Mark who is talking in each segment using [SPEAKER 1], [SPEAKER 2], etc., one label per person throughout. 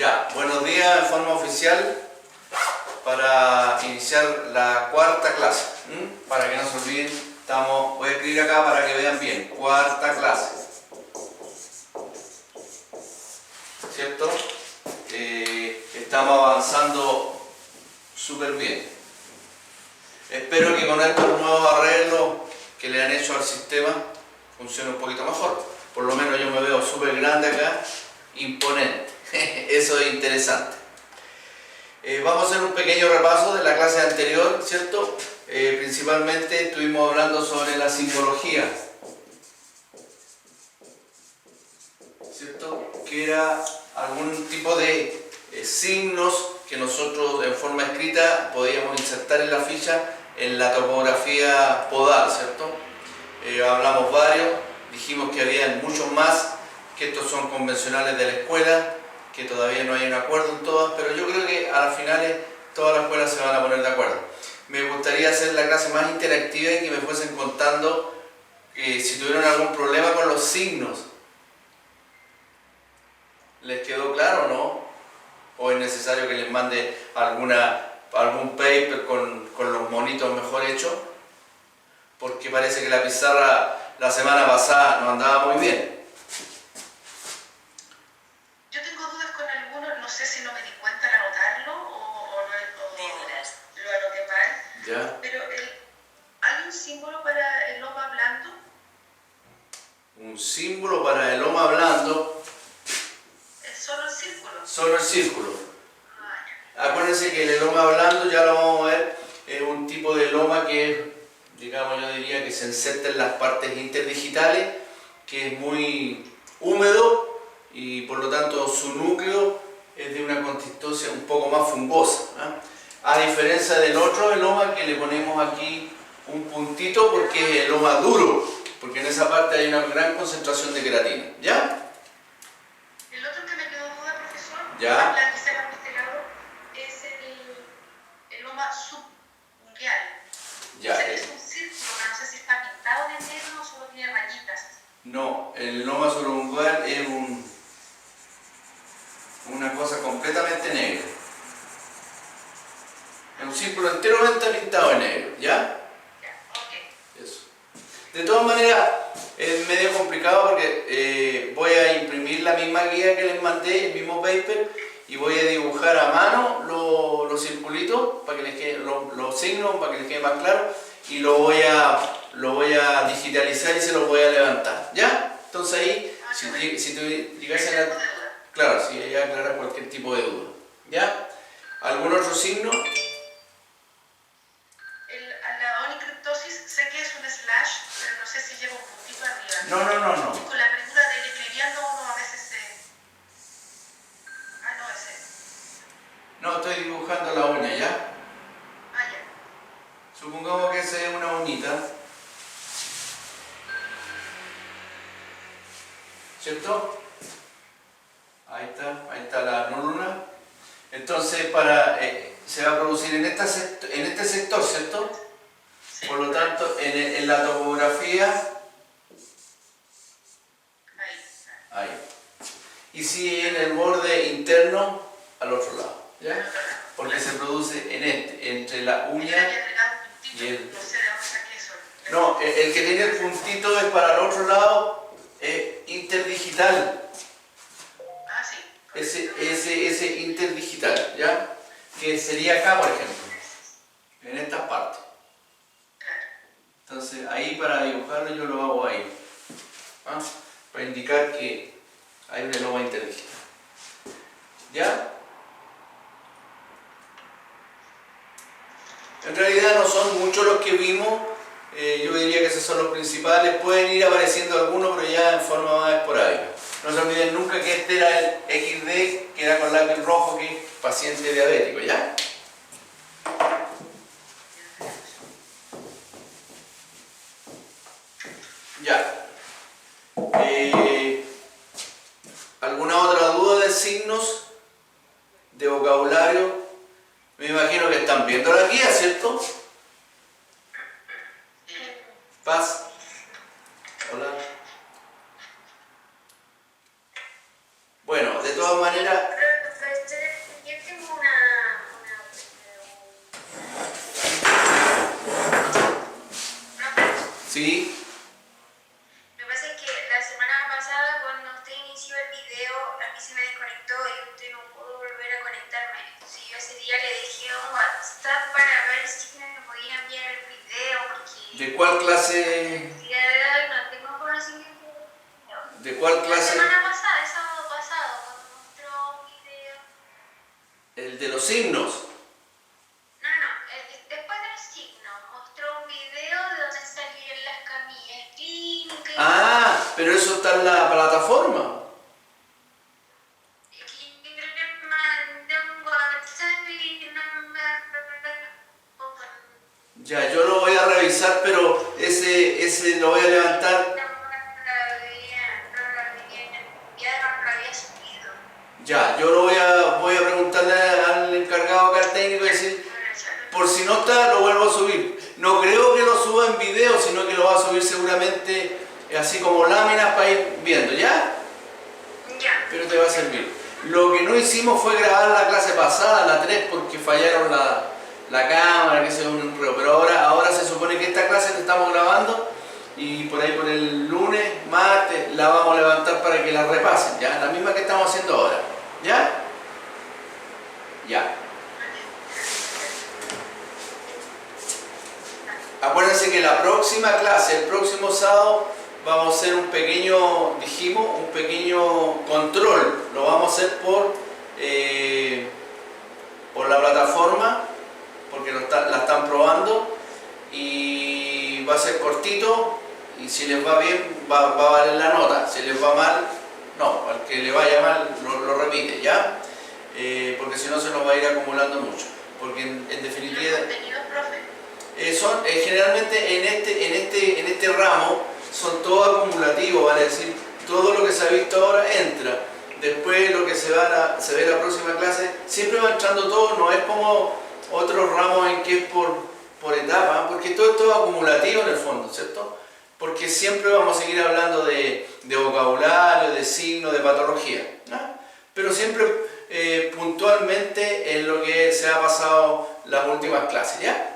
[SPEAKER 1] Ya, buenos días en forma oficial para iniciar la cuarta clase. Para que no se olviden, voy a escribir acá para que vean bien. Cuarta clase. ¿Cierto? Estamos avanzando súper bien. Espero que con estos nuevos arreglos que le han hecho al sistema funcione un poquito mejor. Por lo menos yo me veo súper grande acá, imponente. Eso es interesante. Vamos a hacer un pequeño repaso de la clase anterior, ¿cierto? Principalmente estuvimos hablando sobre la simbología, ¿cierto? Que era algún tipo de signos que nosotros en forma escrita podíamos insertar en la ficha en la topografía podal, ¿cierto? Hablamos varios, dijimos que había muchos más, que estos son convencionales de la escuela, que todavía no hay un acuerdo en todas, pero yo creo que a las finales todas las escuelas se van a poner de acuerdo. Me gustaría hacer la clase más interactiva y que me fuesen contando si tuvieron algún problema con los signos. ¿Les quedó claro o no? ¿O es necesario que les mande algún paper con los monitos mejor hechos? Porque parece que la pizarra la semana pasada no andaba muy bien.
[SPEAKER 2] Yo tengo dudas con algunos, no sé si no me di cuenta al anotarlo o lo anoté mal.
[SPEAKER 1] ¿Ya?
[SPEAKER 2] Pero ¿hay un símbolo para el loma blando?
[SPEAKER 1] Un símbolo para el loma blando.
[SPEAKER 2] ¿Es solo el círculo?
[SPEAKER 1] Solo el círculo.
[SPEAKER 2] Ah, ya.
[SPEAKER 1] Acuérdense que el loma blando, ya lo vamos a ver, es un tipo de loma que, digamos, yo diría que se inserta en las partes interdigitales, que es muy húmedo y por lo tanto su núcleo es de una consistencia un poco más fungosa, ¿eh? A diferencia del otro loma que le ponemos aquí un puntito porque es el loma duro, porque en esa parte hay una gran concentración de queratina. ¿Ya?
[SPEAKER 2] El otro que me quedó duda, profesor,
[SPEAKER 1] ¿Ya?
[SPEAKER 2] la que se ha pixelado, es el loma subungueal.
[SPEAKER 1] Ya.
[SPEAKER 2] Es un círculo, pero no sé si está pintado de negro o solo tiene rayitas.
[SPEAKER 1] No, el loma subungual es una cosa completamente negra. Es un círculo enteramente pintado de negro, ¿ya?
[SPEAKER 2] Ya, ok.
[SPEAKER 1] Eso. De todas maneras, es medio complicado porque voy a imprimir la misma guía que les mandé, el mismo paper, y voy a dibujar a mano los circulitos, para que les quede, los signos, para que les quede más claro, y lo voy a digitalizar y se los voy a levantar, ¿ya? Entonces ahí, si tú llegas a la... Claro, si ella aclara cualquier tipo de duda, ¿ya? ¿Algún otro signo?
[SPEAKER 2] La onicriptosis sé que es un slash, pero no sé si lleva un puntito arriba.
[SPEAKER 1] No.
[SPEAKER 2] Con la apertura de ir escribiendo uno a veces se... Ah, no, ese.
[SPEAKER 1] No, estoy dibujando la uña, ¿ya?
[SPEAKER 2] Ah, ya.
[SPEAKER 1] Supongamos que esa es una uñita, ¿cierto? Ahí está la luna. Entonces se va a producir en este sector, ¿cierto?
[SPEAKER 2] Sí.
[SPEAKER 1] Por lo tanto, en la topografía,
[SPEAKER 2] Ahí.
[SPEAKER 1] ahí. Y si en el borde interno, al otro lado, ¿ya? Porque se produce entre la
[SPEAKER 2] Yo le
[SPEAKER 1] uña
[SPEAKER 2] había agregado un puntito,
[SPEAKER 1] y el...
[SPEAKER 2] no sé de dónde saqué eso.
[SPEAKER 1] No, el que tiene el puntito es para el otro lado, interdigital.
[SPEAKER 2] Ah, sí.
[SPEAKER 1] Ese interdigital, ¿ya? Que sería acá, por ejemplo, en estas partes.
[SPEAKER 2] Claro.
[SPEAKER 1] Entonces, ahí para dibujarlo yo lo hago ahí, ¿ah? Para indicar que hay una loma interdigital. ¿Ya? En realidad no son muchos los que vimos, yo diría que esos son los principales. Pueden ir apareciendo algunos, pero ya en forma más esporádica. No se olviden nunca que este era el XD, que era con lápiz rojo, que es paciente diabético, ¿ya? Ya. ¿Alguna otra duda de signos? ¿De vocabulario? Me imagino que están viendo la guía, ¿cierto? Paz. Hola. Bueno, de todas maneras... ¿Sí?
[SPEAKER 2] Lo que pasa es que la semana pasada cuando usted inició el video a mí se me desconectó y usted no pudo volver a conectarme. Entonces yo ese día le dejé un WhatsApp para ver si me podía enviar el video porque
[SPEAKER 1] ¿De cuál clase?
[SPEAKER 2] el día de hoy no tengo conocimiento del video.
[SPEAKER 1] ¿De cuál
[SPEAKER 2] La
[SPEAKER 1] clase?
[SPEAKER 2] semana pasada, el sábado pasado, cuando mostró un video.
[SPEAKER 1] El de los signos.
[SPEAKER 2] Después del signo, mostró un video de donde salían las camillas clínicas.
[SPEAKER 1] Ah, pero eso está en la plataforma.
[SPEAKER 2] Le mandé un WhatsApp y no me...
[SPEAKER 1] Ya, yo lo voy a revisar, pero ese lo voy a levantar.
[SPEAKER 2] No lo había subido.
[SPEAKER 1] Ya, yo lo voy a preguntarle al encargado acá técnico y decir, por si no está, lo vuelvo a subir. No creo que lo suba en video, sino que lo va a subir seguramente así como láminas para ir viendo, ¿ya?
[SPEAKER 2] Ya.
[SPEAKER 1] Pero te va a servir. Lo que no hicimos fue grabar la clase pasada, la 3, porque fallaron la cámara, que se un ruido. Pero ahora se supone que esta clase la estamos grabando y por ahí por el lunes, martes, la vamos a levantar para que la repasen, ¿ya? La misma que estamos haciendo ahora, ¿ya? Ya. Acuérdense que la próxima clase, el próximo sábado, vamos a hacer un pequeño, un pequeño control. Lo vamos a hacer por la plataforma, porque la están probando, y va a ser cortito, y si les va bien, va a valer la nota. Si les va mal, no, al que le vaya mal, lo repite, ¿ya? Porque si no se nos va a ir acumulando mucho. Porque en definitiva...
[SPEAKER 2] ¿Los contenidos, profe?
[SPEAKER 1] Son generalmente en este ramo son todos acumulativos, vale decir, todo lo que se ha visto ahora entra. Después lo que se ve la próxima clase, siempre va entrando todo, no es como otros ramos en que es por etapa, porque todo esto es acumulativo en el fondo, ¿cierto? Porque siempre vamos a seguir hablando de vocabulario, de signos, de patología, ¿no? Pero siempre puntualmente en lo que se ha pasado las últimas clases, ¿ya?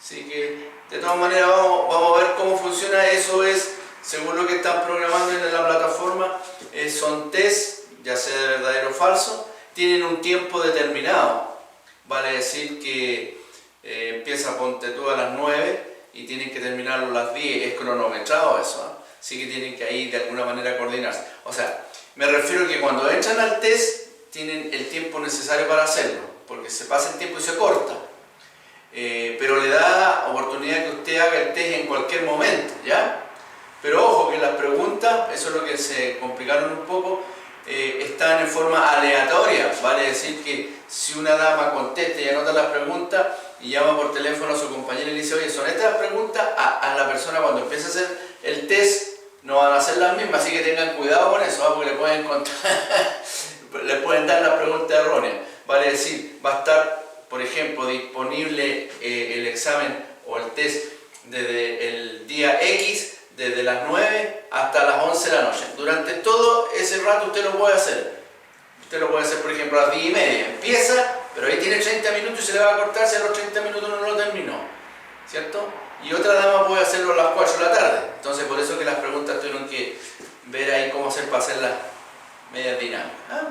[SPEAKER 1] Así que, de todas maneras, vamos a ver cómo funciona. Eso es, según lo que están programando en la plataforma, son test, ya sea de verdadero o falso, tienen un tiempo determinado. Vale decir que empieza, ponte tú, a las 9 y tienen que terminarlo a las 10, es cronometrado eso, ¿eh? Así que tienen que ahí de alguna manera coordinarse. O sea, me refiero a que cuando entran al test, tienen el tiempo necesario para hacerlo, porque se pasa el tiempo y se corta. Pero le da oportunidad que usted haga el test en cualquier momento, ¿ya? Pero ojo que las preguntas, eso es lo que se complicaron un poco, están en forma aleatoria, vale decir que si una dama contesta y anota las preguntas y llama por teléfono a su compañera y le dice, oye, son estas las preguntas, a la persona cuando empiece a hacer el test no van a ser las mismas, así que tengan cuidado con eso, ¿eh? Porque le pueden le pueden dar las preguntas erróneas, vale decir, va a estar, por ejemplo, disponible el examen o el test desde el día X, desde las 9 hasta las 11 de la noche. Durante todo ese rato usted lo puede hacer. Usted lo puede hacer, por ejemplo, a las 10:30. Empieza, pero ahí tiene 30 minutos y se le va a cortar si a los 30 minutos no lo terminó, ¿cierto? Y otra dama puede hacerlo a las 4 de la tarde. Entonces, por eso que las preguntas tuvieron que ver ahí cómo hacer para hacerlas medias dinámicas. ¿Ah?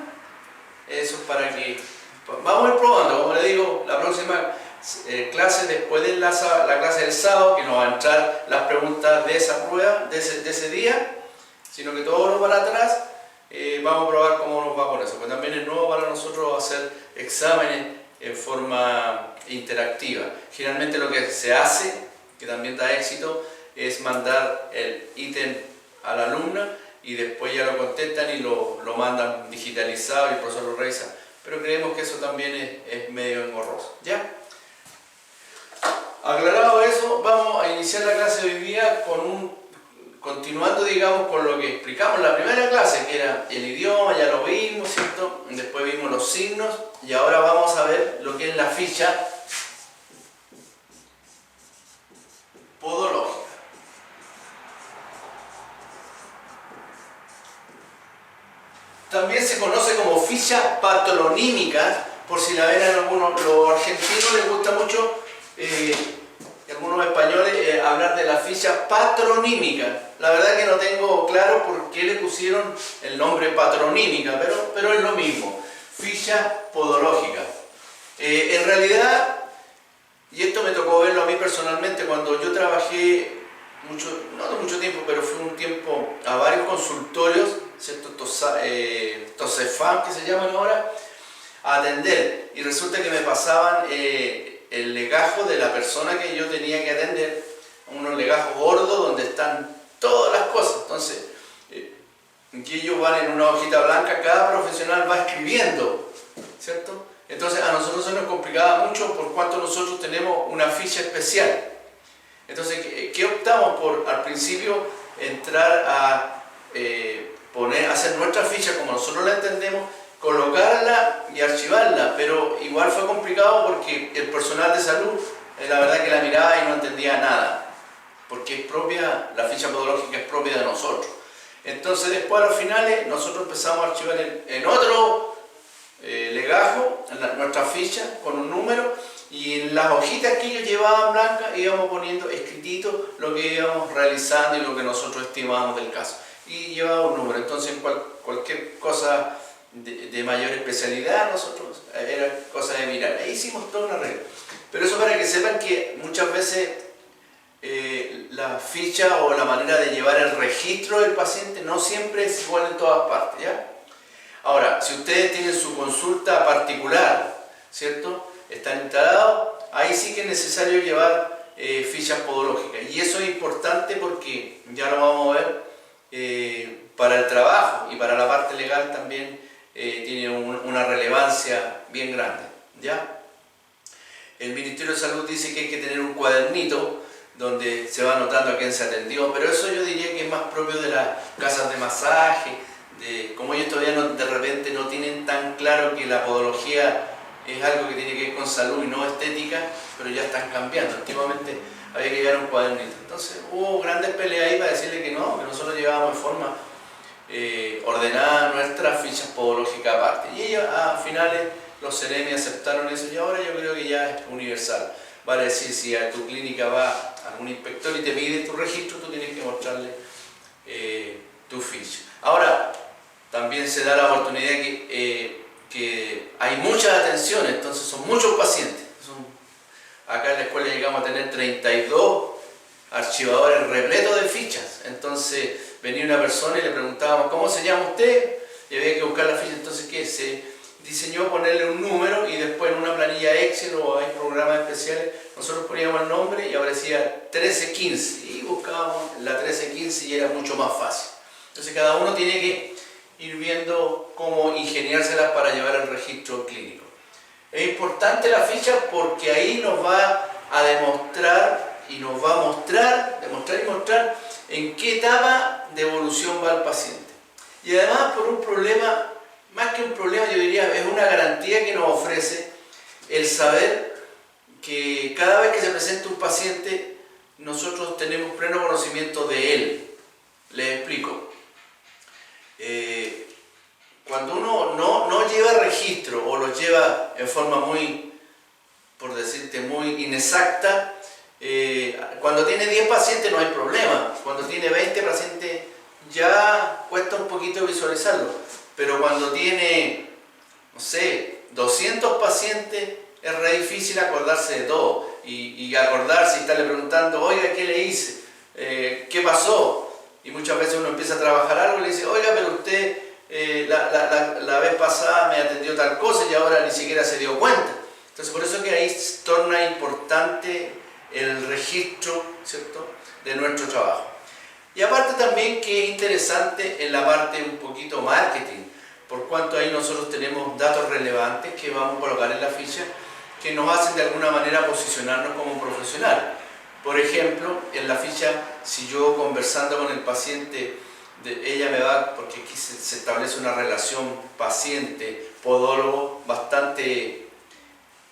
[SPEAKER 1] Eso es para que... Vamos a ir probando, como le digo, la próxima clase, después de la clase del sábado, que nos va a entrar las preguntas de esa prueba, de ese día, sino que todo lo para atrás, vamos a probar cómo nos va con eso, porque también es nuevo para nosotros hacer exámenes en forma interactiva. Generalmente lo que se hace, que también da éxito, es mandar el ítem a la alumna y después ya lo contestan y lo mandan digitalizado y el profesor lo revisa. Pero creemos que eso también es medio engorroso, ¿ya? Aclarado eso, vamos a iniciar la clase de hoy día continuando, digamos, con lo que explicamos en la primera clase, que era el idioma, ya lo vimos, ¿cierto? Después vimos los signos y ahora vamos a ver lo que es la ficha podológica. También se conoce como ficha patronímica, por si la ven en algunos, los argentinos les gusta mucho, y algunos españoles hablar de la ficha patronímica. La verdad que no tengo claro por qué le pusieron el nombre patronímica, pero es lo mismo, ficha podológica. En realidad, y esto me tocó verlo a mí personalmente, cuando yo trabajé no de mucho tiempo, pero fui un tiempo a varios consultorios, ¿cierto? TOSEFAM que se llaman ahora, a atender, y resulta que me pasaban el legajo de la persona que yo tenía que atender, unos legajos gordos donde están todas las cosas. Entonces, que ellos van en una hojita blanca, cada profesional va escribiendo, ¿cierto? Entonces a nosotros se nos complicaba mucho por cuanto nosotros tenemos una ficha especial. Entonces, ¿qué optamos por? Al principio entrar a hacer nuestra ficha como nosotros la entendemos, colocarla y archivarla, pero igual fue complicado porque el personal de salud, la verdad que la miraba y no entendía nada, porque es propia, la ficha podológica es propia de nosotros. Entonces después a los finales nosotros empezamos a archivar en otro legajo, nuestra ficha con un número, y en las hojitas que ellos llevaban blancas íbamos poniendo escritito lo que íbamos realizando y lo que nosotros estimábamos del caso. Y llevaba un número, entonces cualquier cosa de mayor especialidad nosotros era cosa de mirar. Ahí hicimos toda una regla. Pero eso para que sepan que muchas veces la ficha o la manera de llevar el registro del paciente no siempre es igual en todas partes, ¿ya? Ahora, si ustedes tienen su consulta particular, ¿cierto? Están instalados, ahí sí que es necesario llevar fichas podológicas. Y eso es importante porque, ya lo vamos a ver, para el trabajo y para la parte legal también tiene una relevancia bien grande, ¿ya? El Ministerio de Salud dice que hay que tener un cuadernito donde se va anotando a quién se atendió, pero eso yo diría que es más propio de las casas de masaje, como ellos todavía de repente no tienen tan claro que la podología es algo que tiene que ver con salud y no estética, pero ya están cambiando. Antiguamente había que llevar un cuadernito. Entonces hubo grandes peleas ahí para decirle que no, que nosotros llevábamos de forma ordenada nuestras fichas podológicas aparte. Y ellos a finales, los CEREMI aceptaron eso y ahora yo creo que ya es universal. Vale decir, si a tu clínica va algún inspector y te pide tu registro, tú tienes que mostrarle tu ficha. Ahora, también se da la oportunidad que hay muchas atenciones, entonces son muchos pacientes. Acá en la escuela llegamos a tener 32 archivadores repletos de fichas. Entonces venía una persona y le preguntábamos, ¿cómo se llama usted? Y había que buscar la ficha. Entonces, ¿qué? Se diseñó ponerle un número y después en una planilla Excel o hay programas especiales, nosotros poníamos el nombre y aparecía 1315 y buscábamos la 1315 y era mucho más fácil. Entonces cada uno tiene que ir viendo cómo ingeniárselas para llevar el registro clínico. Es importante la ficha porque ahí nos va a demostrar y nos va a mostrar en qué etapa de evolución va el paciente. Y además por un problema, más que un problema yo diría, es una garantía que nos ofrece el saber que cada vez que se presenta un paciente nosotros tenemos pleno conocimiento de él. Les explico. Cuando uno no lleva registro o lo lleva en forma muy, por decirte, muy inexacta, cuando tiene 10 pacientes no hay problema, cuando tiene 20 pacientes ya cuesta un poquito visualizarlo, pero cuando tiene, no sé, 200 pacientes es re difícil acordarse de todo y acordarse y estarle preguntando, oiga, ¿qué le hice? ¿Qué pasó? Y muchas veces uno empieza a trabajar algo y le dice, oiga, pero usted la vez pasada me atendió tal cosa y ahora ni siquiera se dio cuenta. Entonces por eso es que ahí se torna importante el registro, ¿cierto?, de nuestro trabajo. Y aparte también que es interesante en la parte un poquito marketing, por cuanto ahí nosotros tenemos datos relevantes que vamos a colocar en la ficha que nos hacen de alguna manera posicionarnos como profesional. Por ejemplo, en la ficha, si yo conversando con el paciente, ella me va, porque aquí se establece una relación paciente-podólogo bastante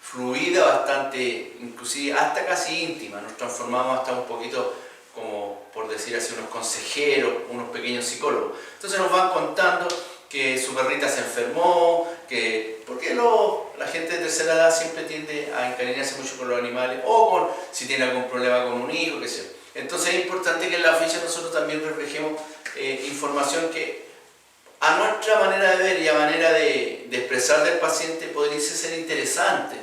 [SPEAKER 1] fluida, bastante, inclusive hasta casi íntima. Nos transformamos hasta un poquito como, por decir así, unos consejeros, unos pequeños psicólogos. Entonces nos van contando que su perrita se enfermó, porque la gente de tercera edad siempre tiende a encariñarse mucho con los animales, o si tiene algún problema con un hijo, qué sé yo. Entonces es importante que en la ficha nosotros también reflejemos información que a nuestra manera de ver y a manera de expresar del paciente podría ser interesante.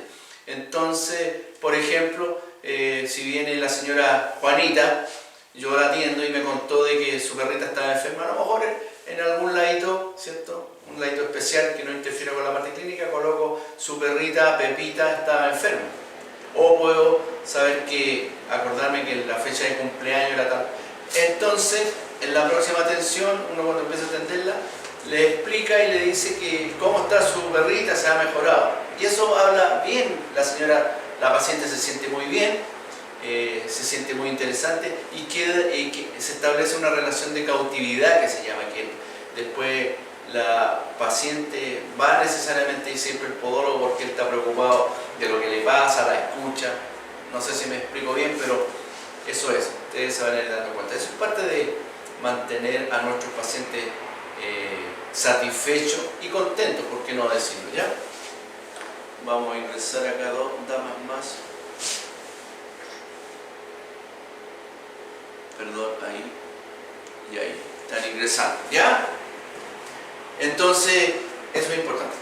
[SPEAKER 1] Entonces, por ejemplo, si viene la señora Juanita, yo la atiendo y me contó de que su perrita estaba enferma, a lo mejor en algún ladito, ¿cierto? Un ladito especial que no interfiera con la parte clínica, coloco su perrita Pepita estaba enferma. O puedo saber acordarme que la fecha de cumpleaños era tal. Entonces, en la próxima atención, uno cuando empieza a atenderla, le explica y le dice que cómo está su perrita, se ha mejorado. Y eso habla bien, la paciente se siente muy bien, se siente muy interesante y que se establece una relación de cautividad que se llama, que después la paciente va necesariamente y siempre el podólogo porque él está preocupado de lo que le pasa, la escucha. No sé si me explico bien, pero eso es, ustedes se van a ir dando cuenta. Eso es parte de mantener a nuestros pacientes satisfechos y contentos, ¿por qué no decirlo? ¿Ya? Vamos a ingresar acá dos damas más. Perdón, ahí y ahí. Están ingresando, ¿ya? Entonces, eso es importante.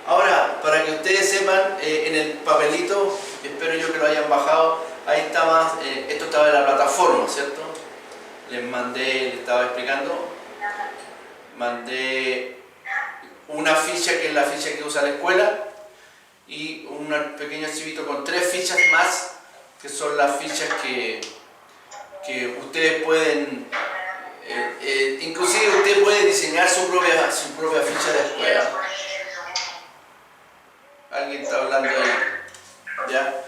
[SPEAKER 1] Ahora, para que ustedes sepan, en el papelito, espero yo que lo hayan bajado, ahí está más, esto estaba en la plataforma, ¿cierto? Les estaba explicando, mandé una ficha que es la ficha que usa la escuela y un pequeño archivito con 3 fichas más, que son las fichas que ustedes pueden, inclusive usted puede diseñar su propia ficha de escuela. Alguien está hablando ahí, ¿ya?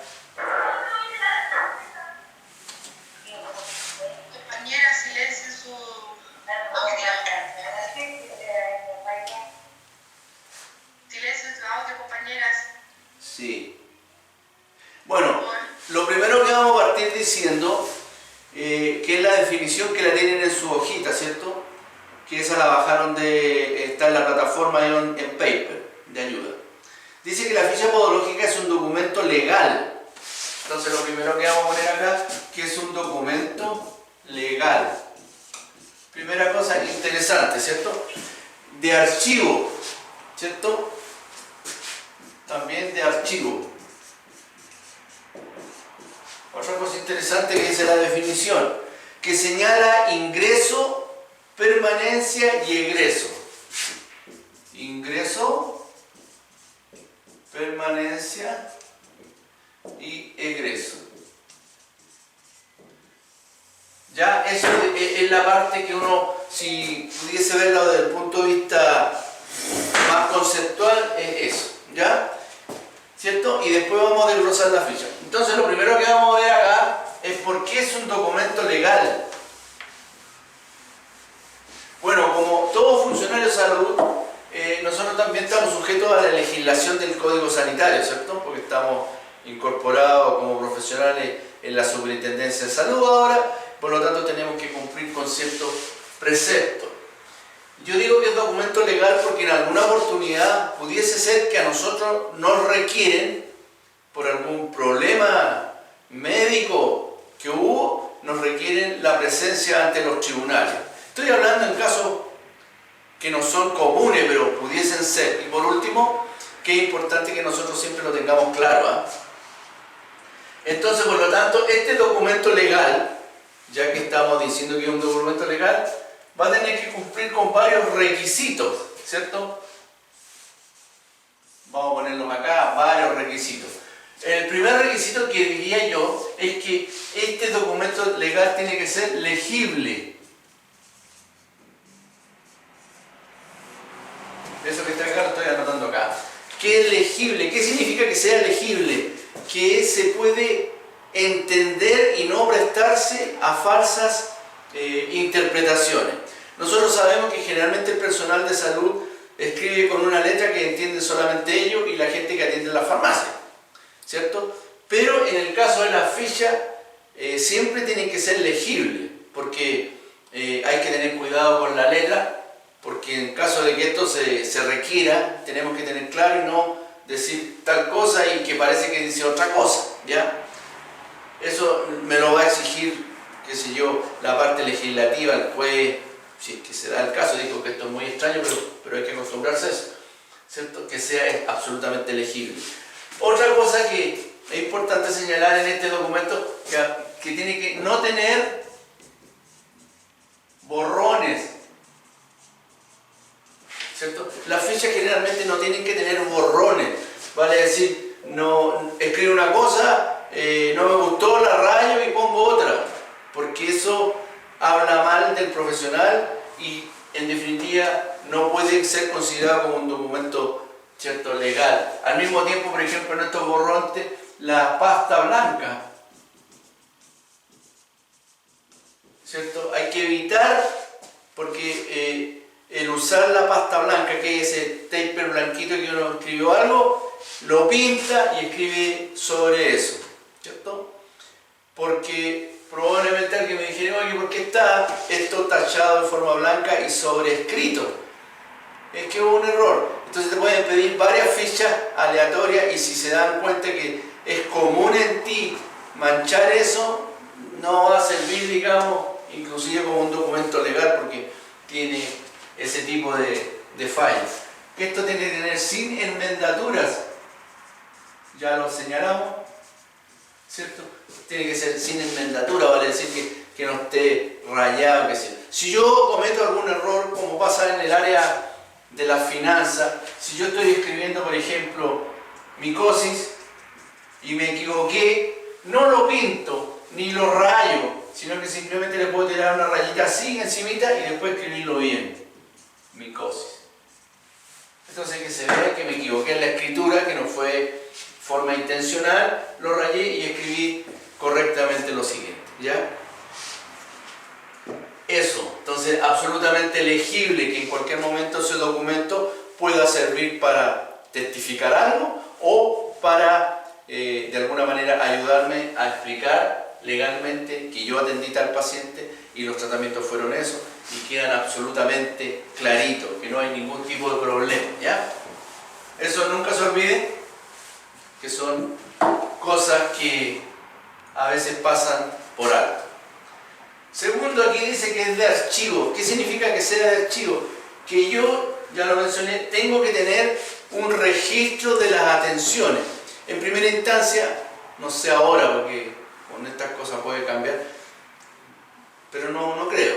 [SPEAKER 2] Compañera, silencio su audio. Silencio su audio, compañeras.
[SPEAKER 1] Sí. Bueno, lo primero que vamos a partir diciendo, que es la definición que la tienen en su hojita, ¿cierto? Que esa la bajaron está en la plataforma en paper de ayuda. Dice que la ficha podológica es un documento legal. Entonces lo primero que vamos a poner acá, que es un documento legal. Primera cosa interesante, ¿cierto? De archivo, ¿cierto? También de archivo. Otra cosa interesante que dice la definición, que señala ingreso, permanencia y egreso. Ingreso, permanencia y egreso. Ya eso es la parte que uno, si pudiese verlo desde el punto de vista más conceptual, es eso, ¿ya? ¿Cierto? Y después vamos a desglosar la ficha. Entonces lo primero que vamos a ver acá es por qué es un documento legal. Bueno, como todo funcionario de salud, nosotros también estamos sujetos a la legislación del Código Sanitario, ¿cierto? Porque estamos incorporados como profesionales en la Superintendencia de Salud ahora, por lo tanto tenemos que cumplir con ciertos preceptos. Yo digo que es documento legal porque en alguna oportunidad pudiese ser que a nosotros nos requieren, por algún problema médico que hubo, nos requieren la presencia ante los tribunales. Estoy hablando en casos que no son comunes, pero pudiesen ser. Y por último, que es importante que nosotros siempre lo tengamos claro, ¿eh? Entonces, por lo tanto, este documento legal, ya que estamos diciendo que es un documento legal, va a tener que cumplir con varios requisitos, ¿cierto? Vamos a ponerlos acá, varios requisitos. El primer requisito que diría yo es que este documento legal tiene que ser legible. Eso que está acá lo estoy anotando acá. ¿Qué es legible? ¿Qué significa que sea legible? Que se puede entender y no prestarse a falsas interpretaciones. Nosotros sabemos que generalmente el personal de salud escribe con una letra que entienden solamente ellos y la gente que atiende en la farmacia, ¿cierto? Pero en el caso de la ficha siempre tiene que ser legible, porque hay que tener cuidado con la letra, porque en caso de que esto se requiera, tenemos que tener claro y no decir tal cosa y que parece que dice otra cosa, ¿ya? Eso me lo va a exigir absolutamente legible. Otra cosa que es importante señalar en este documento, que tiene que no tener borrones, ¿cierto? Las fichas generalmente no tienen que tener borrones, vale decir, no escribo una cosa, no me gustó, la rayo y pongo otra, porque eso habla mal del profesional y en definitiva no puede ser considerado como un documento, ¿cierto?, legal. Al mismo tiempo, por ejemplo, en estos borrontes, la pasta blanca, ¿cierto? Hay que evitar, porque el usar la pasta blanca, que es ese taper blanquito que uno escribió algo, lo pinta y escribe sobre eso, ¿cierto? Porque probablemente alguien me dijera, oye, ¿por qué está esto tachado de forma blanca y sobrescrito? Es que hubo un error. Entonces te pueden pedir varias fichas aleatorias y si se dan cuenta que es común en ti manchar eso, no va a servir, digamos, inclusive como un documento legal porque tiene ese tipo de fallas. Que esto tiene que tener sin enmendaturas, ya lo señalamos, ¿cierto? Tiene que ser sin enmendadura, vale decir que no esté rayado, que sea. Si yo cometo algún error, como pasa en el área de las finanzas, si yo estoy escribiendo, por ejemplo, micosis y me equivoqué, no lo pinto ni lo rayo, sino que simplemente le puedo tirar una rayita así encimita y después escribirlo bien, micosis. Entonces que se vea que me equivoqué en la escritura, que no fue forma intencional, lo rayé y escribí correctamente lo siguiente, ¿ya? Eso, entonces absolutamente legible que en cualquier momento ese documento pueda servir para testificar algo o para de alguna manera ayudarme a explicar legalmente que yo atendí tal paciente y los tratamientos fueron esos y quedan absolutamente claritos, que no hay ningún tipo de problema, ¿ya? Eso nunca se olvide, que son cosas que a veces pasan por alto. Segundo, aquí dice que es de archivo. ¿Qué significa que sea de archivo? Que yo, ya lo mencioné, tengo que tener un registro de las atenciones. En primera instancia, no sé ahora, porque con estas cosas puede cambiar, pero no creo.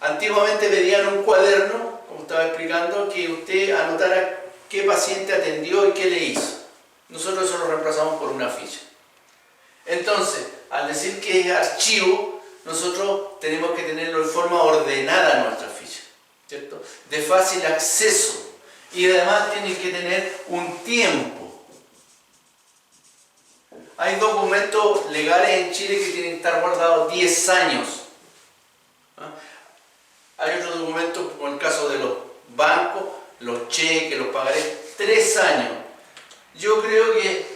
[SPEAKER 1] Antiguamente pedían un cuaderno, como estaba explicando, que usted anotara qué paciente atendió y qué le hizo. Nosotros eso lo reemplazamos por una ficha. Entonces, al decir que es archivo, nosotros tenemos que tenerlo de forma ordenada en nuestra ficha, ¿cierto? De fácil acceso. Y además tiene que tener un tiempo. Hay documentos legales en Chile que tienen que estar guardados 10 años. ¿Ah? Hay otros documentos, como el caso de los bancos, los cheques, los pagarés, 3 años. Yo creo que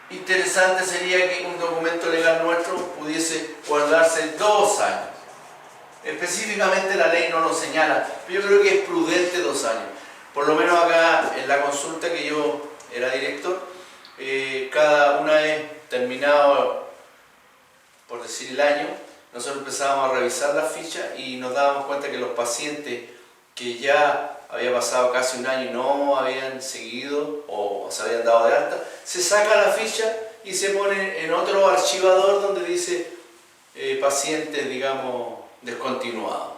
[SPEAKER 1] interesante sería que un documento legal nuestro pudiese guardarse 2 años. Específicamente la ley no lo señala, pero yo creo que es prudente 2 años. Por lo menos acá en la consulta que yo era director, cada una vez terminado, por decir el año, nosotros empezábamos a revisar las fichas y nos dábamos cuenta que los pacientes que ya había pasado casi un año y no habían seguido o se habían dado de alta, se saca la ficha y se pone en otro archivador donde dice pacientes, digamos, descontinuados.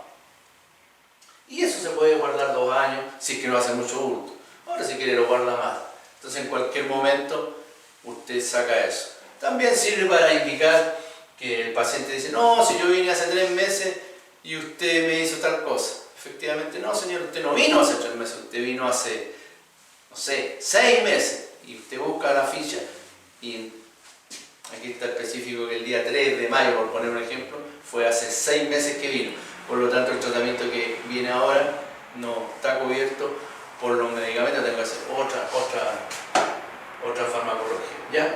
[SPEAKER 1] Y eso se puede guardar 2 años si es que no hace mucho bulto. Ahora si quiere lo guarda más. Entonces en cualquier momento usted saca eso. También sirve para indicar que el paciente dice, no, si yo vine hace 3 meses y usted me hizo tal cosa. Efectivamente, no señor, usted no vino hace 3 meses, usted vino hace, no sé, 6 meses. Y usted busca la ficha y aquí está específico que el día 3 de mayo, por poner un ejemplo, fue hace 6 meses que vino. Por lo tanto, el tratamiento que viene ahora no está cubierto por los medicamentos, tengo que hacer otra farmacología, ¿ya?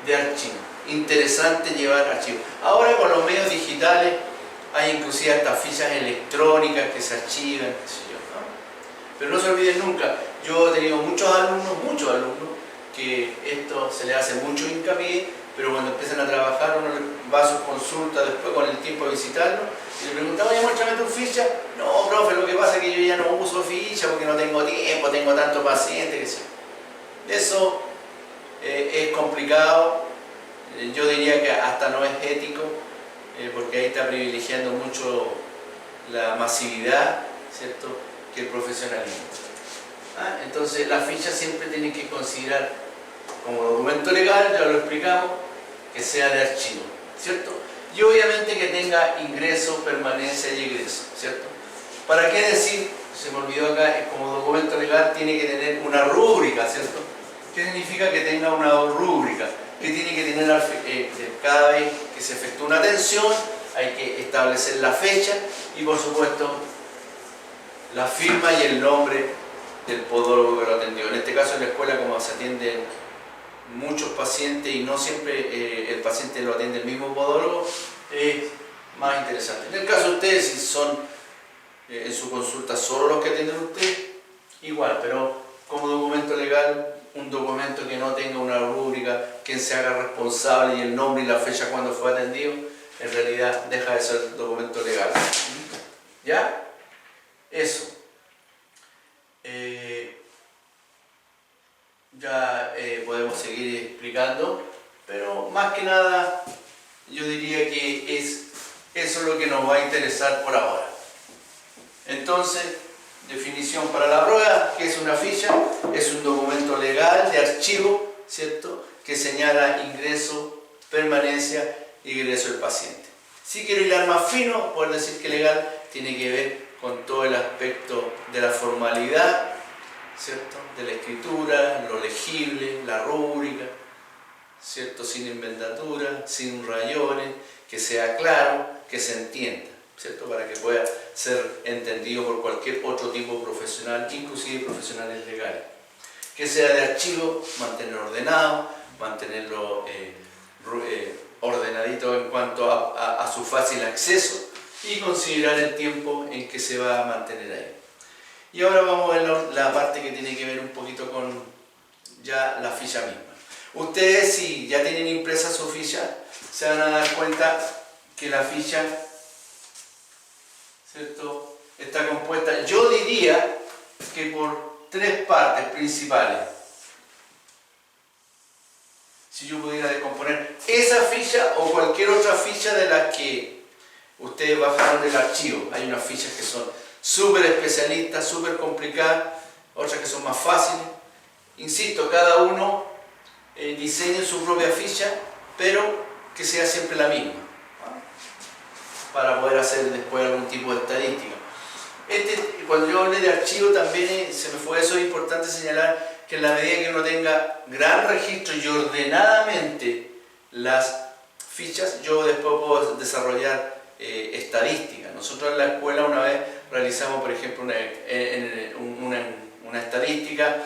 [SPEAKER 1] De archivo. Interesante llevar archivos. Ahora con los medios digitales hay inclusive hasta fichas electrónicas que se archivan, qué sé yo, ¿no? Pero no se olviden nunca, yo he tenido muchos alumnos, que esto se le hace mucho hincapié, pero cuando empiezan a trabajar uno va a sus consultas después con el tiempo de visitarlo y le pregunta, oye, muéstrame tu ficha. No, profe, lo que pasa es que yo ya no uso ficha porque no tengo tiempo, tengo tanto paciente, qué sé yo. Eso es complicado, yo diría que hasta no es ético, porque ahí está privilegiando mucho la masividad, ¿cierto?, que el profesionalismo. Entonces la ficha siempre tiene que considerar como documento legal, ya lo explicamos, que sea de archivo, ¿cierto? Y obviamente que tenga ingreso, permanencia y egreso, ¿cierto? ¿Para qué decir? Se me olvidó acá, como documento legal tiene que tener una rúbrica, ¿cierto? ¿Qué significa que tenga una rúbrica? Que tiene que tener cada vez que se efectúa una atención, hay que establecer la fecha y por supuesto la firma y el nombre del podólogo que lo atendió. En este caso en la escuela, como se atienden muchos pacientes y no siempre el paciente lo atiende el mismo podólogo, es más interesante. En el caso de ustedes, si son en su consulta solo los que atienden ustedes, igual, pero como documento legal, un documento que no tenga una rúbrica, quien se haga responsable y el nombre y la fecha cuando fue atendido, en realidad deja de ser documento legal. ¿Ya? Eso. Ya podemos seguir explicando, pero más que nada yo diría que eso es lo que nos va a interesar por ahora. Entonces, definición para la prueba, ¿qué es una ficha? Es un documento legal de archivo, ¿cierto?, que señala ingreso, permanencia y egreso del paciente. Si quiero hilar más fino, poder decir que legal tiene que ver con todo el aspecto de la formalidad, ¿cierto?, de la escritura, lo legible, la rúbrica, ¿cierto?, sin inventatura, sin rayones, que sea claro, que se entienda, ¿cierto?, para que pueda ser entendido por cualquier otro tipo profesional, inclusive profesionales legales. Que sea de archivo, mantenerlo ordenado, mantenerlo ordenadito en cuanto a su fácil acceso y considerar el tiempo en que se va a mantener ahí. Y ahora vamos a ver la parte que tiene que ver un poquito con ya la ficha misma. Ustedes, si ya tienen impresa su ficha, se van a dar cuenta que la ficha, ¿cierto?, está compuesta, yo diría que por 3 partes principales. Si yo pudiera descomponer esa ficha o cualquier otra ficha de las que ustedes bajaron del archivo, hay unas fichas que son súper especialistas, súper complicadas, otras que son más fáciles. Insisto, cada uno diseñe su propia ficha, pero que sea siempre la misma, ¿no?, para poder hacer después algún tipo de estadística. Cuando yo hablé de archivo también se me fue eso, es importante señalar que en la medida que uno tenga gran registro y ordenadamente las fichas, yo después puedo desarrollar estadísticas. Nosotros en la escuela una vez realizamos, por ejemplo, una estadística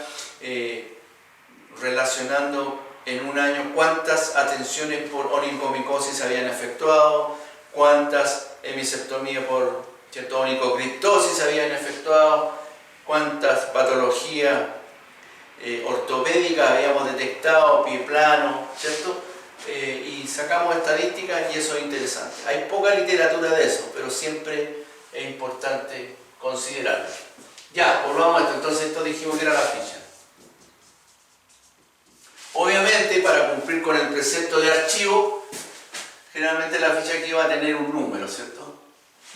[SPEAKER 1] relacionando en un año cuántas atenciones por onicomicosis habían efectuado, cuántas hemiseptomías por onicocriptosis habían efectuado, cuántas patologías ortopédicas habíamos detectado, pie plano, ¿cierto? Y sacamos estadísticas y eso es interesante. Hay poca literatura de eso, pero siempre es importante considerarlo. Ya, volvamos a esto. Entonces esto dijimos que era la ficha. Obviamente, para cumplir con el precepto de archivo, generalmente la ficha aquí va a tener un número, ¿cierto?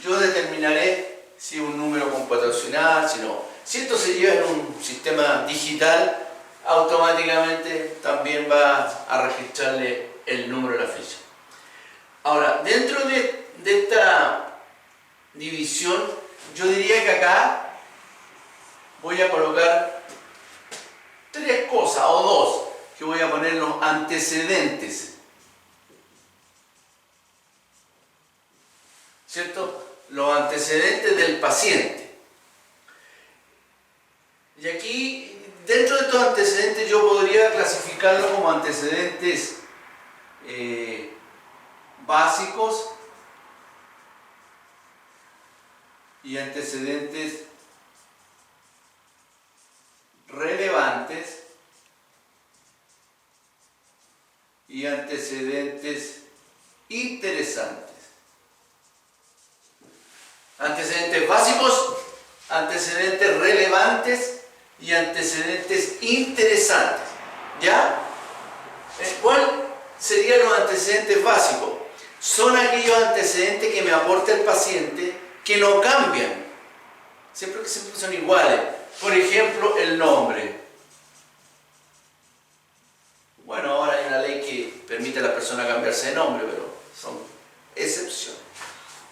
[SPEAKER 1] Yo determinaré si es un número computacional, si no. Si esto se lleva en un sistema digital, automáticamente también va a registrarle el número de la ficha. Ahora, dentro de esta división, yo diría que acá voy a colocar 3 cosas o 2, que voy a poner los antecedentes, ¿cierto? Los antecedentes del paciente. Y aquí, dentro de estos antecedentes, yo podría clasificarlos como antecedentes básicos y antecedentes relevantes y antecedentes interesantes. Antecedentes básicos, antecedentes relevantes y antecedentes interesantes. ¿Ya? ¿Cuáles serían los antecedentes básicos? Son aquellos antecedentes que me aporta el paciente que no cambian. Siempre son iguales. Por ejemplo, el nombre. Bueno, ahora hay una ley que permite a la persona cambiarse de nombre, pero son excepciones.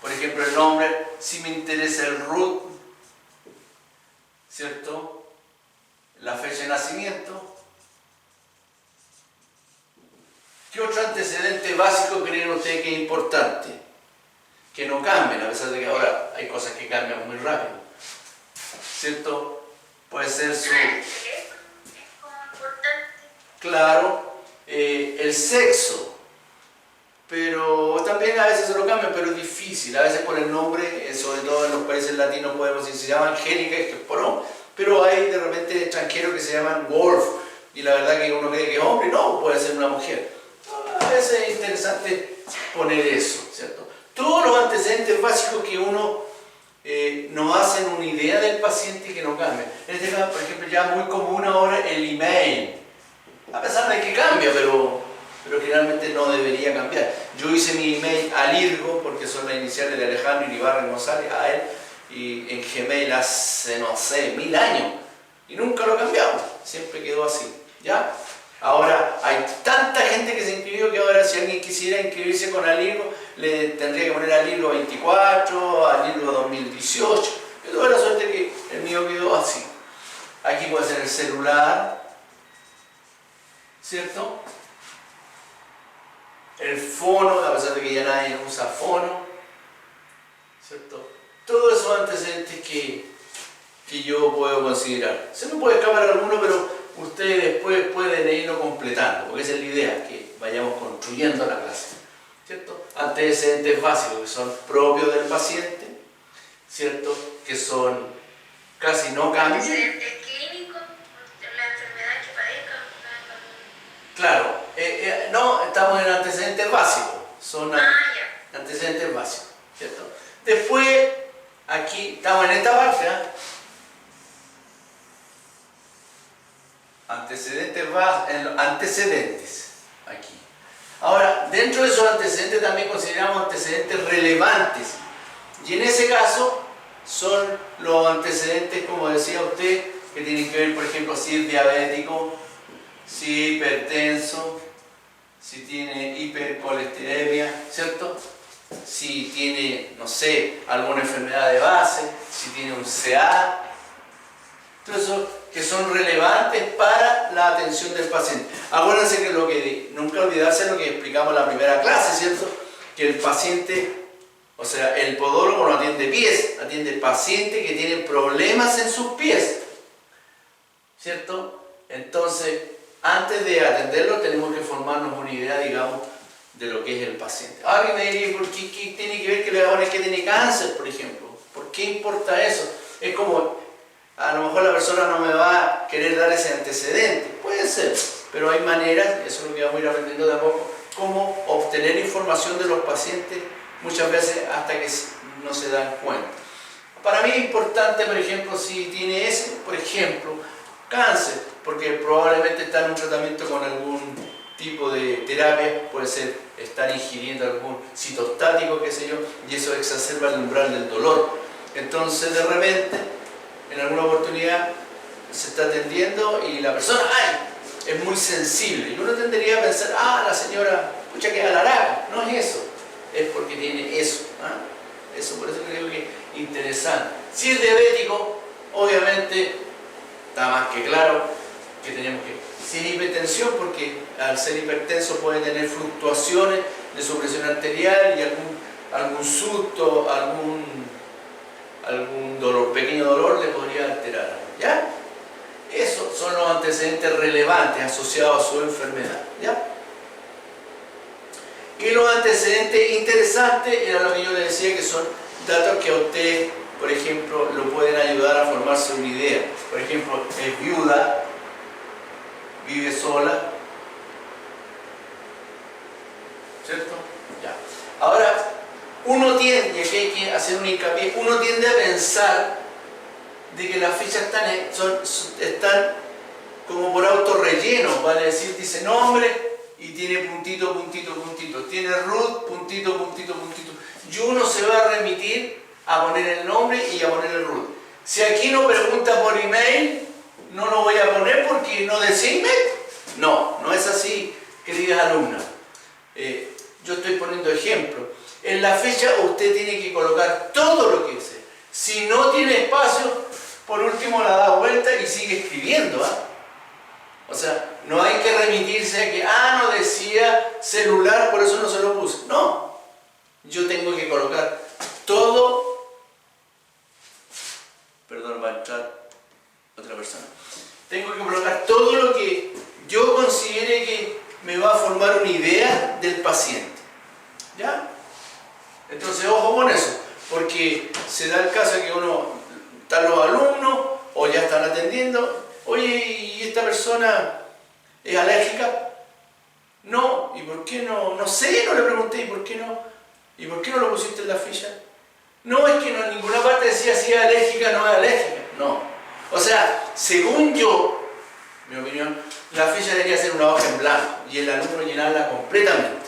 [SPEAKER 1] Por ejemplo, el nombre, si me interesa el root, ¿cierto? La fecha de nacimiento. ¿Qué otro antecedente básico creen ustedes que es importante? Que no cambien, a pesar de que ahora hay cosas que cambian muy rápido. ¿Cierto? Puede ser su... Claro, el sexo. Pero también a veces se lo cambian, pero es difícil. A veces por el nombre, sobre todo en los países latinos podemos decir, se llama Angélica, es que es por hombre. Pero hay de repente extranjeros que se llaman Wolf, y la verdad que uno cree que es hombre, no, puede ser una mujer. A veces es interesante poner eso, ¿cierto? Todos los antecedentes básicos que uno nos hacen una idea del paciente y que no cambian. En este caso, por ejemplo, ya muy común ahora el email. A pesar de que cambia, pero generalmente no debería cambiar. Yo hice mi email a Lirgo, porque son las iniciales de Alejandro Iribarren González, a él, y en Gmail hace, no sé, 1000 años. Y nunca lo cambiamos, siempre quedó así, ¿ya? Ahora, hay tanta gente que se inscribió que ahora si alguien quisiera inscribirse con Alirgo, le tendría que poner Alirgo 24, Alirgo 2018. Yo tuve la suerte que el mío quedó así. Aquí puede ser el celular, ¿cierto? El fono, a pesar de que ya nadie usa fono, ¿cierto? Todos esos antecedentes que yo puedo considerar. Se me puede escapar alguno, pero ustedes después pueden irlo completando, porque esa es la idea, que vayamos construyendo la clase, ¿cierto? Antecedentes básicos que son propios del paciente, ¿cierto? Que son casi no cambian.
[SPEAKER 2] ¿Antecedentes clínicos? ¿La enfermedad que padezca?
[SPEAKER 1] Claro, no, estamos en antecedentes básicos, son antecedentes básicos, ¿cierto? Después, aquí estamos en esta parte, ¿eh? Antecedentes, aquí. Ahora, dentro de esos antecedentes también consideramos antecedentes relevantes. Y en ese caso, son los antecedentes, como decía usted, que tienen que ver, por ejemplo, si es diabético, si es hipertenso, si tiene hipercolesterolemia, ¿cierto? Si tiene, no sé, alguna enfermedad de base, si tiene un CA. Todo eso que son relevantes para la atención del paciente. Acuérdense que nunca olvidarse lo que explicamos en la primera clase, ¿cierto? Que el paciente, o sea, el podólogo no atiende pies, atiende pacientes que tienen problemas en sus pies, ¿cierto? Entonces, antes de atenderlo tenemos que formarnos una idea, digamos, de lo que es el paciente. Alguien me diría, ¿por qué tiene que ver que le va a poner que tiene cáncer, por ejemplo? ¿Por qué importa eso? Es como, a lo mejor la persona no me va a querer dar ese antecedente. Puede ser, pero hay maneras, eso es lo que vamos a ir aprendiendo de a poco, cómo obtener información de los pacientes, muchas veces hasta que no se dan cuenta. Para mí es importante, por ejemplo, si tiene ese, por ejemplo, cáncer, porque probablemente está en un tratamiento con algún tipo de terapia, puede ser estar ingiriendo algún citostático, qué sé yo, y eso exacerba el umbral del dolor. Entonces, de repente, en alguna oportunidad se está atendiendo y la persona, ¡ay!, es muy sensible. Y uno tendería a pensar, la señora, pucha, que alarga. No es eso, es porque tiene eso. Eso, por eso creo que es interesante. Si es diabético, obviamente, está más que claro que tenemos que... Si es hipertensión, porque al ser hipertenso puede tener fluctuaciones de su presión arterial y algún susto, algún dolor, pequeño dolor le podría alterar, ¿ya? Esos son los antecedentes relevantes asociados a su enfermedad, ¿ya? Y los antecedentes interesantes era lo que yo le decía, que son datos que a usted, por ejemplo, lo pueden ayudar a formarse una idea. Por ejemplo, es viuda, vive sola, ¿cierto? Ya. Ahora, uno tiende, y aquí hay que hacer un hincapié, uno tiende a pensar de que las fichas están como por autorrelleno, vale decir, dice nombre y tiene puntito, puntito, puntito, tiene root, puntito, puntito, puntito, y uno se va a remitir a poner el nombre y a poner el root. Si aquí no pregunta por email, no lo voy a poner porque no decía email. No, no es así, queridas alumnas. Yo estoy poniendo ejemplo. En la fecha usted tiene que colocar todo lo que desee. Si no tiene espacio, por último la da vuelta y sigue escribiendo. O sea, no hay que remitirse a que, no decía celular, por eso no se lo puse. No, yo tengo que colocar todo. Perdón, va a entrar otra persona. Tengo que colocar todo lo que yo considere que me va a formar una idea del paciente. ¿Ya? Entonces, ojo con eso, porque se da el caso que están los alumnos o ya están atendiendo. Oye, ¿y esta persona es alérgica? No, ¿y por qué no? No sé, no le pregunté, ¿y por qué no? ¿Y por qué no lo pusiste en la ficha? No, es que no, en ninguna parte decía si es alérgica o no es alérgica. No. O sea, según yo, mi opinión, la ficha debería ser una hoja en blanco y el alumno llenarla completamente.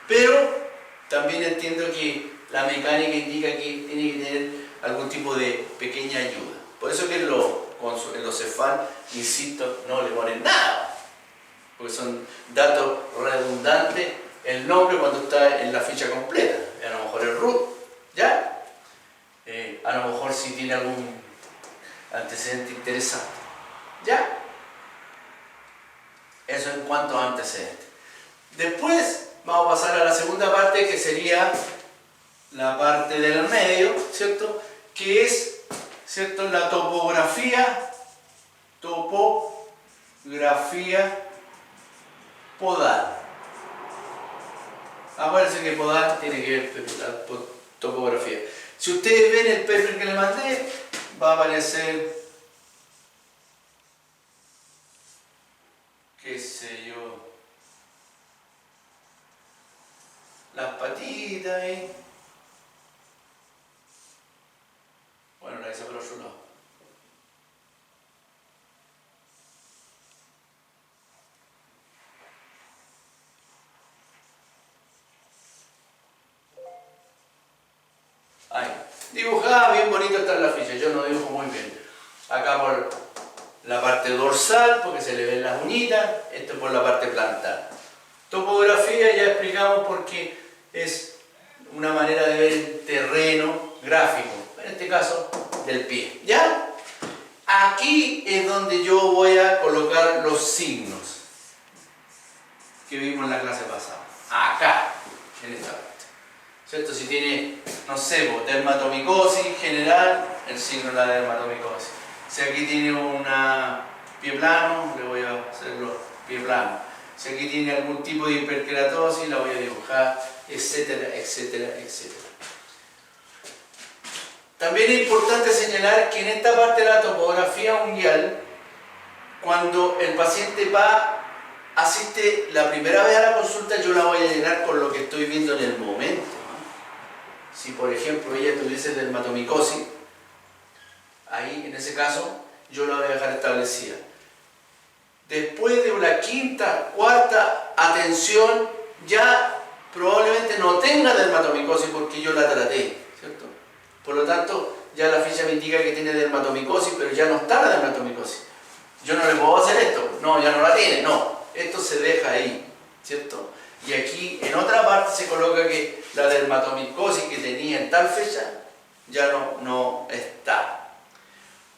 [SPEAKER 1] Pero también entiendo que la mecánica indica que tiene que tener algún tipo de pequeña ayuda. Por eso que en los CEFAM, insisto, no le ponen nada, porque son datos redundantes, el nombre cuando está en la ficha completa, a lo mejor el root, ¿ya? A lo mejor si tiene algún antecedente interesante, ¿ya? Eso en cuanto a antecedentes. Después vamos a pasar a la segunda parte, que sería la parte del medio, ¿cierto? Que es, ¿cierto?, la topografía podal. Acuérdense que podal tiene que ver con la topografía. Si ustedes ven el paper que le mandé, va a aparecer, qué sé yo, las patitas ahí. Bueno, la hice por otro lado. Ahí. Dibujada bien bonito está en la ficha, yo no dibujo muy bien. Acá por la parte dorsal, porque se le ven las uñitas, esto por la parte plantar. Topografía ya explicamos porque es una manera de ver el terreno gráfico, en este caso del pie. ¿Ya? Aquí es donde yo voy a colocar los signos que vimos en la clase pasada. Acá, en esta parte. ¿Cierto? Si tiene, no sé, dermatomicosis general, el signo de la dermatomicosis. Si aquí tiene una pie plano, le voy a hacer los pie planos. Si aquí tiene algún tipo de hiperkeratosis, la voy a dibujar, etcétera, etcétera, etcétera. También es importante señalar que en esta parte de la topografía unguial, cuando el paciente asiste la primera vez a la consulta, yo la voy a llenar con lo que estoy viendo en el momento. Si por ejemplo ella tuviese dermatomicosis, ahí en ese caso yo la voy a dejar establecida. Después de una quinta, cuarta atención, ya probablemente no tenga dermatomicosis porque yo la traté, ¿cierto? Por lo tanto, ya la ficha me indica que tiene dermatomicosis, pero ya no está la dermatomicosis. Yo no le puedo hacer esto, no, ya no la tiene, no. Esto se deja ahí, ¿cierto? Y aquí en otra parte se coloca que la dermatomicosis que tenía en tal fecha ya no está.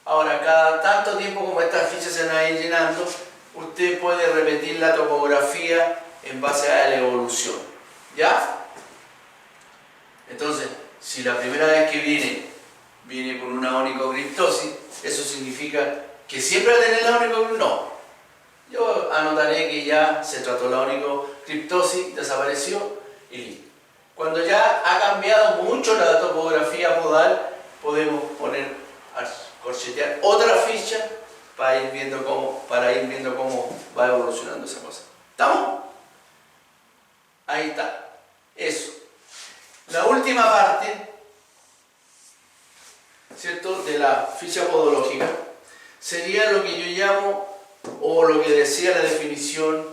[SPEAKER 1] Ahora, cada tanto tiempo como estas fichas se van a ir llenando, usted puede repetir la topografía en base a la evolución. ¿Ya? Entonces, si la primera vez que viene con una onicocriptosis, eso significa que siempre va a tener la onicocriptosis. No. Yo anotaré que ya se trató la onicocriptosis, desapareció y listo. Cuando ya ha cambiado mucho la topografía podal, podemos corchetear otra ficha para ir viendo cómo va evolucionando esa cosa. ¿Estamos? Ahí está. Eso. La última parte, ¿cierto?, de la ficha podológica sería lo que yo llamo, o lo que decía la definición,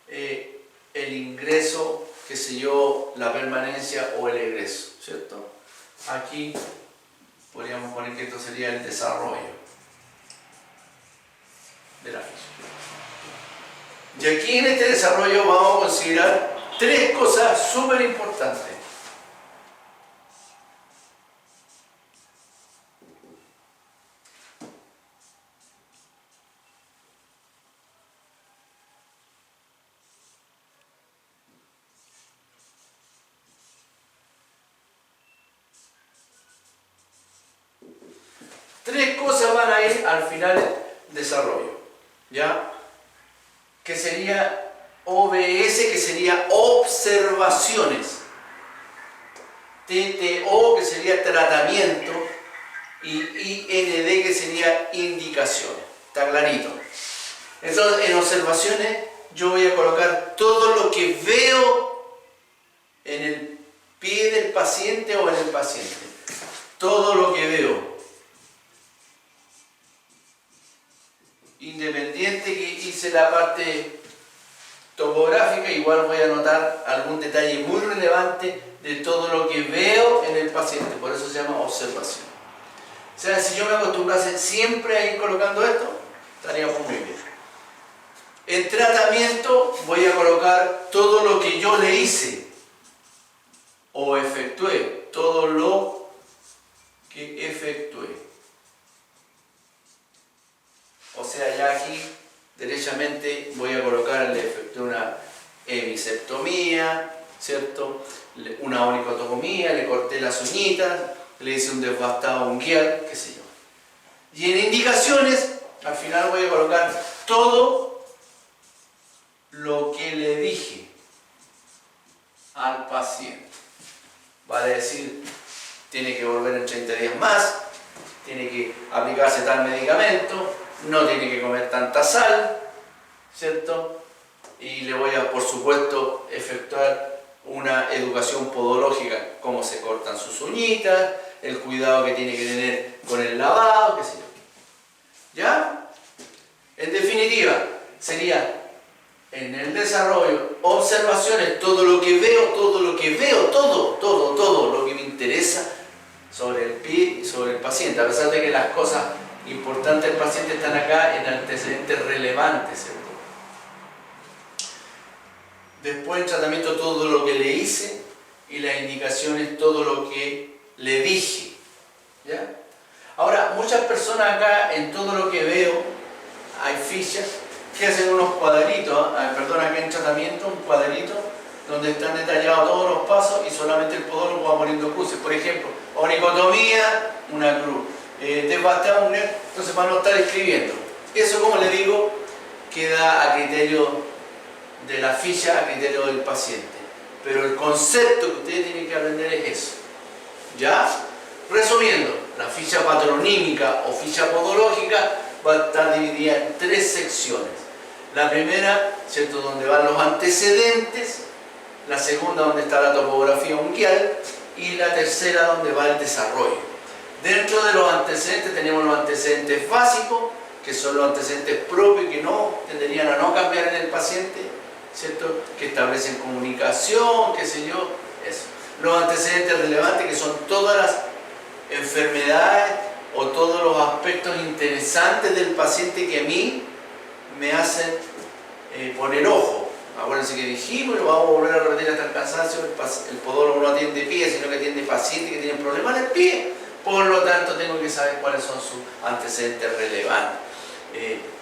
[SPEAKER 1] el ingreso, qué sé yo, la permanencia o el egreso, ¿cierto? Aquí podríamos poner que esto sería el desarrollo de la ficha. Y aquí en este desarrollo vamos a considerar tres cosas súper importantes. Tres cosas van a ir al final del desarrollo, ¿ya? Que sería OBS, que sería observaciones, TTO, que sería tratamiento, y IND, que sería indicaciones. ¿Está clarito? Entonces, en observaciones yo voy a colocar todo lo que veo en el pie del paciente o en el paciente. Todo lo que veo. Independiente que hice la parte topográfica, igual voy a anotar algún detalle muy relevante de todo lo que veo en el paciente, por eso se llama observación. O sea, si yo me acostumbrase siempre a ir colocando esto, estaríamos muy bien. En tratamiento voy a colocar todo lo que yo le hice o efectué, todo lo que efectué. O sea, ya aquí derechamente voy a colocar, le efectué una hemisectomía, ¿cierto? Una onicotomía, le corté las uñitas, le hice un desbastado unguial, qué sé yo. Y en indicaciones, al final voy a colocar todo lo que le dije al paciente. Vale decir, tiene que volver en 30 días más, tiene que aplicarse tal medicamento, no tiene que comer tanta sal, ¿cierto? Y le voy a, por supuesto, efectuar una educación podológica, cómo se cortan sus uñitas, el cuidado que tiene que tener con el lavado, qué sé yo. ¿Ya? En definitiva, sería en el desarrollo, observaciones, todo lo que veo, todo lo que me interesa sobre el pie y sobre el paciente, a pesar de que las cosas importantes del paciente están acá en antecedentes relevantes, ¿cierto? Después el tratamiento, todo lo que le hice, y las indicaciones, todo lo que le dije, ¿ya? Ahora, muchas personas acá, en todo lo que veo, hay fichas que hacen unos cuadritos, perdón, acá en tratamiento, un cuadrito donde están detallados todos los pasos y solamente el podólogo va poniendo cruces. Por ejemplo, onicotomía, una cruz. Desbastado un nervio, entonces van a estar escribiendo. Eso, como le digo, queda a criterio de la ficha, a criterio del paciente. Pero el concepto que ustedes tienen que aprender es eso. ¿Ya? Resumiendo, la ficha patronímica o ficha podológica va a estar dividida en tres secciones. La primera, ¿cierto?, donde van los antecedentes. La segunda, donde está la topografía unguial. Y la tercera, donde va el desarrollo. Dentro de los antecedentes tenemos los antecedentes básicos, que son los antecedentes propios que no tenderían a no cambiar en el paciente, ¿cierto?, que establecen comunicación, qué sé yo, eso. Los antecedentes relevantes, que son todas las enfermedades o todos los aspectos interesantes del paciente que a mí me hacen poner ojo. Acuérdense que dijimos, y lo vamos a volver a repetir hasta el cansancio, el podólogo no atiende pie, sino que atiende pacientes que tienen problemas en el pie. Por lo tanto, tengo que saber cuáles son sus antecedentes relevantes.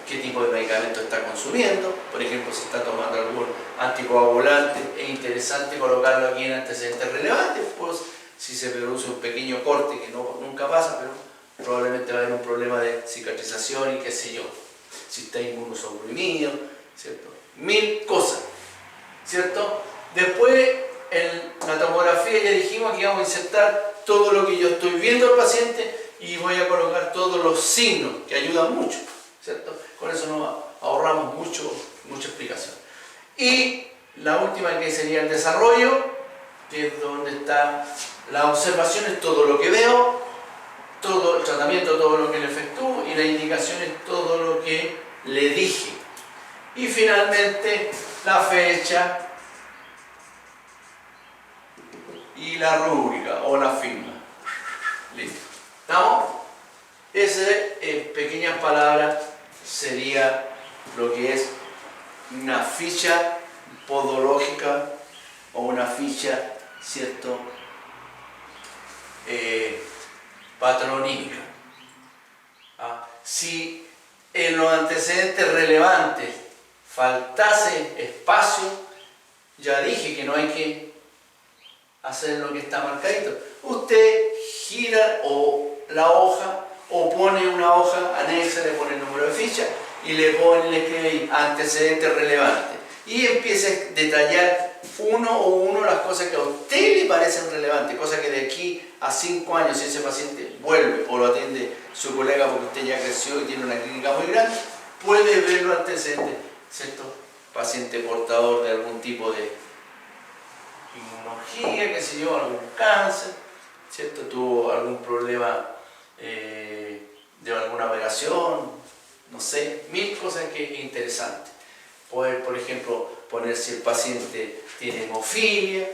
[SPEAKER 1] Qué tipo de medicamento está consumiendo. Por ejemplo, si está tomando algún anticoagulante, es interesante colocarlo aquí en antecedentes relevantes, pues si se produce un pequeño corte, que nunca pasa, pero probablemente va a haber un problema de cicatrización y qué sé yo. Si está inmunosuprimido, ¿cierto? Mil cosas, ¿cierto? Después, en la tomografía ya dijimos que íbamos a insertar todo lo que yo estoy viendo al paciente y voy a colocar todos los signos que ayudan mucho, ¿cierto? Con eso nos ahorramos mucha explicación. Y la última, que sería el desarrollo, que es donde está las observaciones, todo lo que veo, todo el tratamiento, todo lo que le efectúo, y la indicación es todo lo que le dije. Y finalmente la fecha y la rúbrica o la firma. Listo. ¿Estamos? Ese, en pequeñas palabras, sería lo que es una ficha podológica o una ficha, ¿cierto?, patronímica. Si en los antecedentes relevantes faltase espacio, ya dije que no hay que hacer lo que está marcadito. Usted gira la hoja o pone una hoja anexa, le pone el número de ficha y le escribe ahí antecedentes relevantes y empieza a detallar uno las cosas que a usted le parecen relevantes, cosas que de aquí a 5 años, si ese paciente vuelve o lo atiende su colega porque usted ya creció y tiene una clínica muy grande, puede ver los antecedentes, ¿cierto? Paciente portador de algún tipo de inmunología, qué sé yo, algún cáncer, ¿cierto? Tuvo algún problema de alguna operación, no sé, 1000 cosas que es interesante. Poder, por ejemplo, poner si el paciente tiene hemofilia,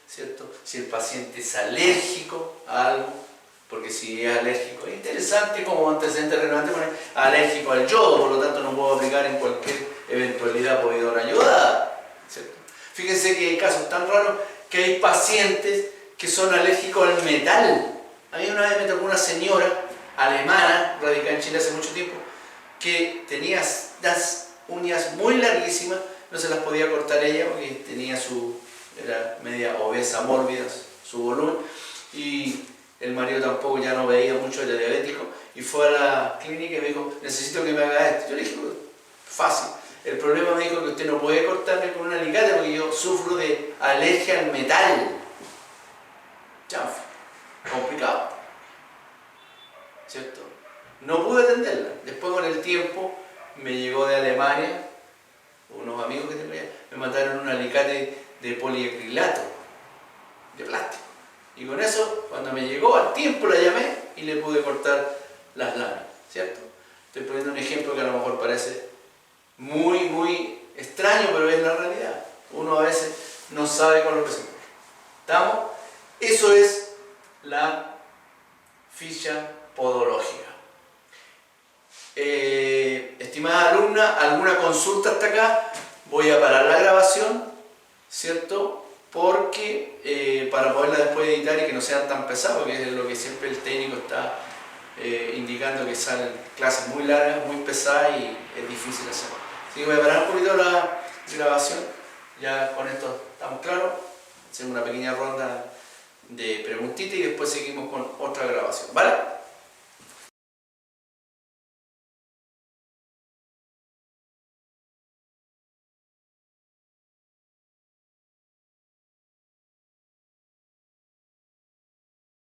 [SPEAKER 1] ¿cierto? Si el paciente es alérgico a algo, porque si es alérgico, es interesante como antecedente relevante poner alérgico al yodo, por lo tanto no puedo aplicar en cualquier eventualidad proveedora ayudada, ¿cierto? Fíjense que hay casos tan raros que hay pacientes que son alérgicos al metal. A mí una vez me tocó una señora alemana, radicada en Chile hace mucho tiempo, que tenía las uñas muy larguísimas, no se las podía cortar ella porque era media obesa, mórbida su volumen, y el marido tampoco, ya no veía mucho, era diabético, y fue a la clínica y me dijo, necesito que me haga esto. Yo le dije, fácil. El problema, me dijo, que usted no puede cortarme con un alicate porque yo sufro de alergia al metal. Chanfle, complicado, ¿cierto? No pude atenderla. Después, con el tiempo, me llegó de Alemania, unos amigos que tenía, me mandaron un alicate de poliacrilato, de plástico. Y con eso, cuando me llegó al tiempo, la llamé y le pude cortar las láminas, ¿cierto? Estoy poniendo un ejemplo que a lo mejor parece muy extraño, pero es la realidad. Uno a veces no sabe con lo que se encuentra. ¿Estamos? Eso es la ficha podológica. Estimada alumna, ¿alguna consulta hasta acá? Voy a parar la grabación, ¿cierto? Porque para poderla después editar y que no sean tan pesados, que es lo que siempre el técnico está indicando, que salen clases muy largas, muy pesadas y es difícil hacerlo. Así que voy a parar un poquito la grabación, ya con esto estamos claros, hacemos una pequeña ronda de preguntitas y después seguimos con otra grabación, ¿vale?